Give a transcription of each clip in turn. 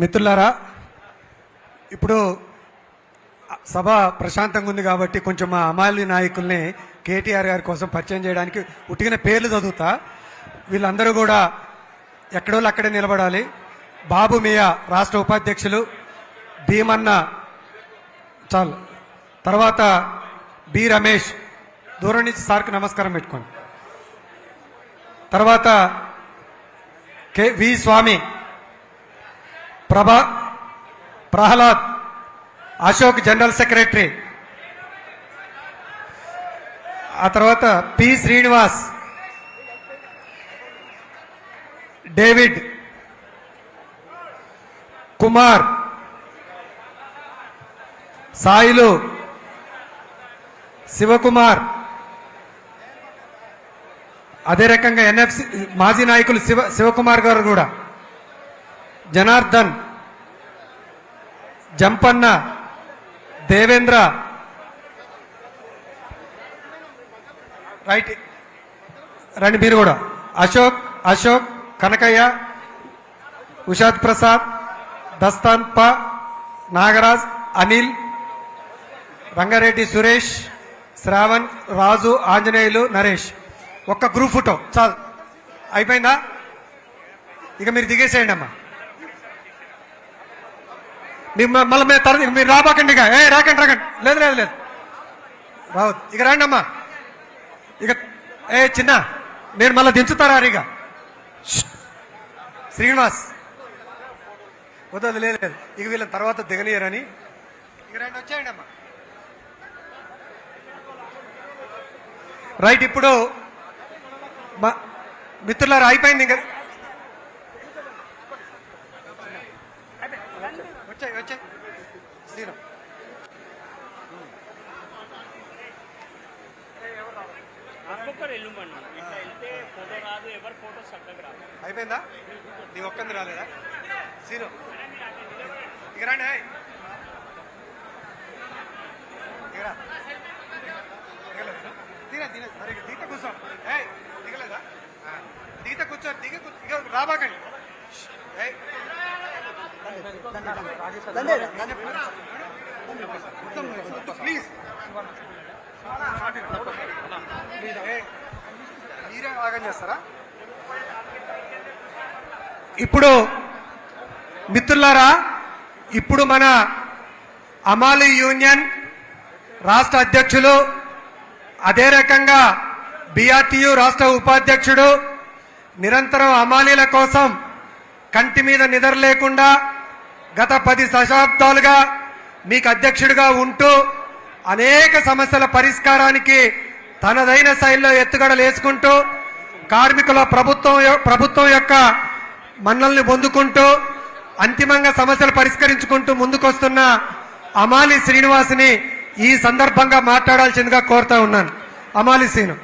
మిత్రులారా, ఇప్పుడు సభ ప్రశాంతంగా ఉంది కాబట్టి కొంచెం మా అమాలి నాయకుల్ని కేటీఆర్ గారి కోసం పరిచయం చేయడానికి ఉట్టిగిన పేర్లు చదువుతా. వీళ్ళందరూ కూడా ఎక్కడోళ్ళు అక్కడే నిలబడాలి. బాబు మియా రాష్ట్ర ఉపాధ్యక్షులు, భీమన్న చాలు, తర్వాత బి రమేష్, దూరం నుంచి సార్కి నమస్కారం పెట్టుకోండి. తర్వాత వి స్వామి, ప్రహ్లాద్, అశోక్ జనరల్ సెక్రటరీ, ఆ తర్వాత పి శ్రీనివాస్, డేవిడ్, కుమార్, సాయిలు, శివకుమార్, అదే రకంగా ఎన్ఎఫ్సి మాజీ నాయకులు శివకుమార్ గారు కూడా, జనార్దన్, జంపన్న, దేవేంద్ర, రైట్ రండి మీరు కూడా, అశోక్, కనకయ్య, ఉషాద్ ప్రసాద్, దస్తాన్ ప, నాగరాజ్, అనిల్, రంగారెడ్డి సురేష్, శ్రావణ్, రాజు, ఆంజనేయులు, నరేష్. ఒక్క గ్రూప్ ఫోటో చాలు. అయిపోయిందా? ఇక మీరు దిగేసేయండి అమ్మా. మళ్ళీ మీరు రాబాకండి. ఇక రాకండి లేదు లేదు లేదు రావద్దు. ఇక రండి అమ్మా. ఇక చిన్న నేను మళ్ళీ దించుతారా? ఇక శ్రీనివాస్ వద్దు, లేదు లేదు. ఇక వీళ్ళని తర్వాత దిగనీయరని. ఇక రండి, వచ్చేయండి అమ్మా. రైట్, ఇప్పుడు మిత్రులారా అయిపోయింది. ఇంకా వచ్చాయి అయిపోయిందా? నీ ఒక్కంది రాలేదా సీను? ఇక రండి. దిగ కూర్చో. దిగలేదా? దిగితే కూర్చో. దిగ రాబాకండి. ప్లీజ్ మీరే ఆగం చేస్తారా? ఇప్పుడు మిత్రులారా, ఇప్పుడు మన అమాలి యూనియన్ రాష్ట్ర అధ్యక్షులు, అదే రకంగా బిఆర్టీయు రాష్ట్ర ఉపాధ్యక్షుడు నిరంతరం అమాలీల కోసం కంటి మీద నిద్ర లేకుండా గత 10 దశాబ్దాలుగా మీకు అధ్యక్షుడిగా ఉంటూ అనేక సమస్యల పరిష్కారానికి తనదైన శైలిలో ఎత్తుగడలు వేసుకుంటూ కార్మికుల ప్రభుత్వం యొక్క మన్నల్ని పొందుకుంటూ అంతిమంగా సమస్యలు పరిష్కరించుకుంటూ ముందుకొస్తున్న అమాలి శ్రీనివాస్ని ఈ సందర్భంగా మాట్లాడాల్సిందిగా కోరుతా ఉన్నాను. అమాలి శ్రీను.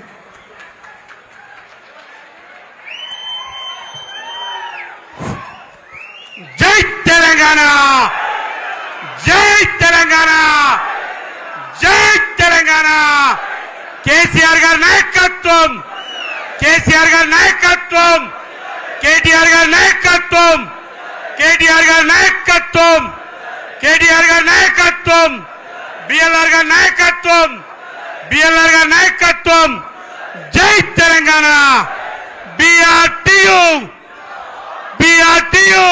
జై తెలంగాణ, జై తెలంగాణ, జై తెలంగాణ. కేసీఆర్ గారి నాయకత్వం, కేసీఆర్ గారి నాయకత్వం, కేటీఆర్ గారి నాయకత్వం, కేటీఆర్ గారి నాయకత్వం, కేటీఆర్ గారి నాయకత్వం, బిఎల్ఆర్ గారి నాయకత్వం, బిఎల్ఆర్ గారి నాయకత్వం. జై తెలంగాణ. బిఆర్టీయు, బిఆర్టీయు.